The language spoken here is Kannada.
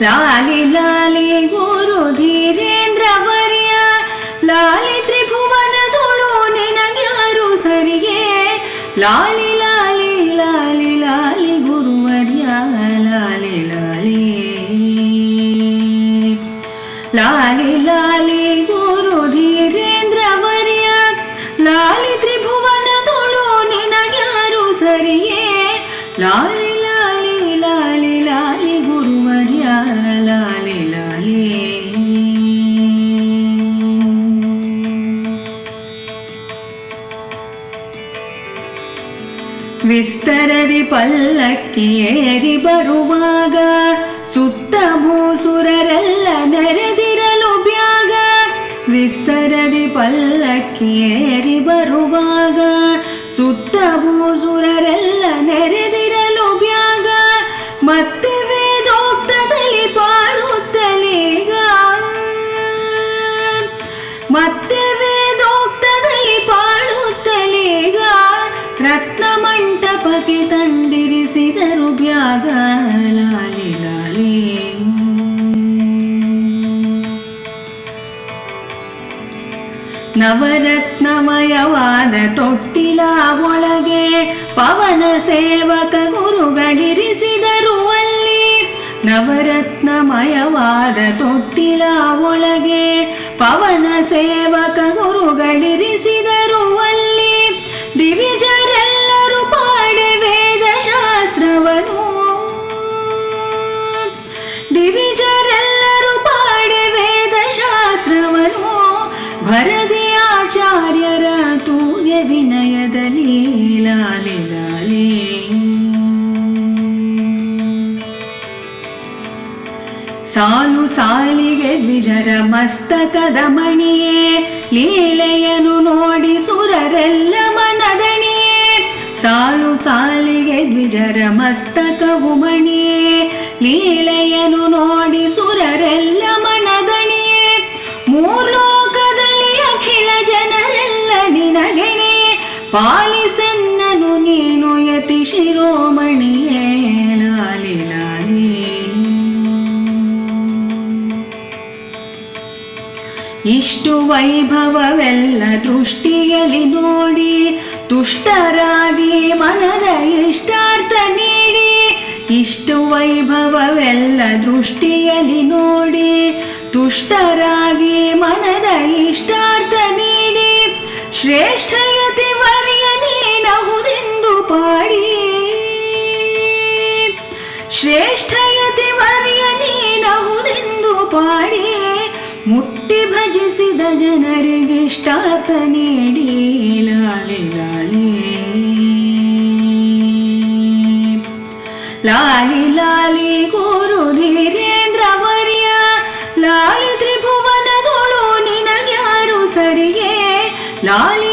ಲಾಲಿ ಲಾಲಿ ಗುರು ಧೀರೇಂದ್ರ ವರ್ಯ, ಲಾಲಿ ತ್ರಿಭುವನ ತುಳು ನಿನಗ್ಯಾರು ಸರಿಗೆ. ಲಾಲಿ ಲಾಲಿ ಲಾಲಿ ಲಾಲಿ ಗುರುವರ್ಯ, ಲಾಲಿ ಲಾಲಿ ಲಾಲಿ ಲಾಲಿ ಗುರು ಧೀರೇಂದ್ರ ವರ್ಯ, ಲಾಲಿ ತ್ರಿಭುವನ ತುಳು ನಿನಗ್ಯಾರು ಸರಿಗೆ. ಲಾಲಿ ಲಾಲಿ ಲಾಲಿ ಲಾಲಿ ಗುರುವರ್ಯ, ಲಾಲಿ ಲಾಲಿ. ವಿಸ್ತರದಿ ಪಲ್ಲಕ್ಕಿ ಏರಿ ಬರುವಾಗ, ಸುತ್ತ ಭೂಸುರರೆಲ್ಲ ನೆರೆದಿರಲು ಬ್ಯಾಗ. ವಿಸ್ತರದಿ ಪಲ್ಲಕ್ಕಿ ಏರಿ ಬರುವಾಗ, ಸುತ್ತ ಭೂಸುರರೆಲ್ಲ ನೆರೆದಿರಲು ಬ್ಯಾಗ. ಮತ್ತೆ ವೇದೋಕ್ತದಲ್ಲಿ ಪಾಡುತ್ತಲೀಗ, ಮತ್ತೆ ವೇದೋಕ್ತದಲ್ಲಿ ಪಾಡುತ್ತಲೀಗ. ರತ್ನ ಮಂಟಪಕ್ಕೆ ತಂದಿರಿಸಿದರು ಬ್ಯಾಗ, ಲಾಲಿ ಲಾಲಿ. ನವರತ್ನಮಯವಾದ ತೊಟ್ಟಿಲ ಒಳಗೆ ಪವನ ಸೇವಕ ಗುರುಗಳಿರಿಸಿದರು ಅಲ್ಲಿ. ನವರತ್ನಮಯವಾದ ತೊಟ್ಟಿಲ ಒಳಗೆ ಪವನ ಸೇವಕ ಗುರುಗಳಿರಿಸಿದರು ಅಲ್ಲಿ. ದಿವಿಜರೆಲ್ಲರೂ ಪಾಡೆ ವೇದ ಶಾಸ್ತ್ರವನು, ದಿವಿಜರೆಲ್ಲರೂ ಪಾಡೆ ವೇದ ಶಾಸ್ತ್ರವನು. ಭರದಿ ಆಚಾರ್ಯರ ತೂಗೆ ವಿನಯದಲ್ಲಿ, ಲಾಲಿ ಲಾಲಿ. ಸಾಲು ಸಾಲಿಗೆ ದ್ವಿಜರ ಮಸ್ತಕದ ಮಣಿಯೇ, ಲೀಲೆಯನು ನೋಡಿ ಸುರರೆಲ್ಲ ಮನದಣಿಯೇ. ಸಾಲು ಸಾಲಿಗೆ ದ್ವಿಜರ ಮಸ್ತಕವು ಮಣಿಯೇ, ಲೀಲೆಯನು ನೋಡಿ ಸುರರೆಲ್ಲ ಮನದಣಿಯೇ. ಮೂರ್ಲೋಕದಲ್ಲಿ ಅಖಿಲ ಜನರೆಲ್ಲ ನಿನಗೆಣೆಯೇ, ಪಾಲಿಸೆನ್ನನು ನೀನು ಯತಿ ಶಿರೋಮಣಿಯೇ, ಲಾಲಿ ಲಾಲಿ. ಇಷ್ಟು ವೈಭವವೆಲ್ಲ ದೃಷ್ಟಿಯಲ್ಲಿ ನೋಡಿ, ತುಷ್ಟರಾಗಿ ಮನದ ಇಷ್ಟಾರ್ಥ ನೀಡಿ. ಇಷ್ಟು ವೈಭವವೆಲ್ಲ ದೃಷ್ಟಿಯಲ್ಲಿ ನೋಡಿ, ತುಷ್ಟರಾಗಿ ಮನದ ಇಷ್ಟಾರ್ಥ ನೀಡಿ. ಶ್ರೇಷ್ಠಯತಿ ವರ್ಯ ನೀನಹುದೆಂದು ಪಾಡಿ, ಶ್ರೇಷ್ಠಯತಿ ವರ್ಯ ನೀನಹುದೆಂದು ಪಾಡಿ. ಮುಟ್ಟಿ ಭಜಿಸಿದ ಜನರಿಗಿಷ್ಟಾರ್ಥ ನೀಡಿ, ಲಾಲಿ ಲಾಲಿ. ಲಾಲಿ ಲಾಲಿ ಗುರು ಧೀರೇಂದ್ರ ವರ್ಯ, ಲಾಲಿ ತ್ರಿಭುವನ ತುಳು ನಿನಗ್ಯಾರು ಸರಿಗೆ. ಲಾಲಿ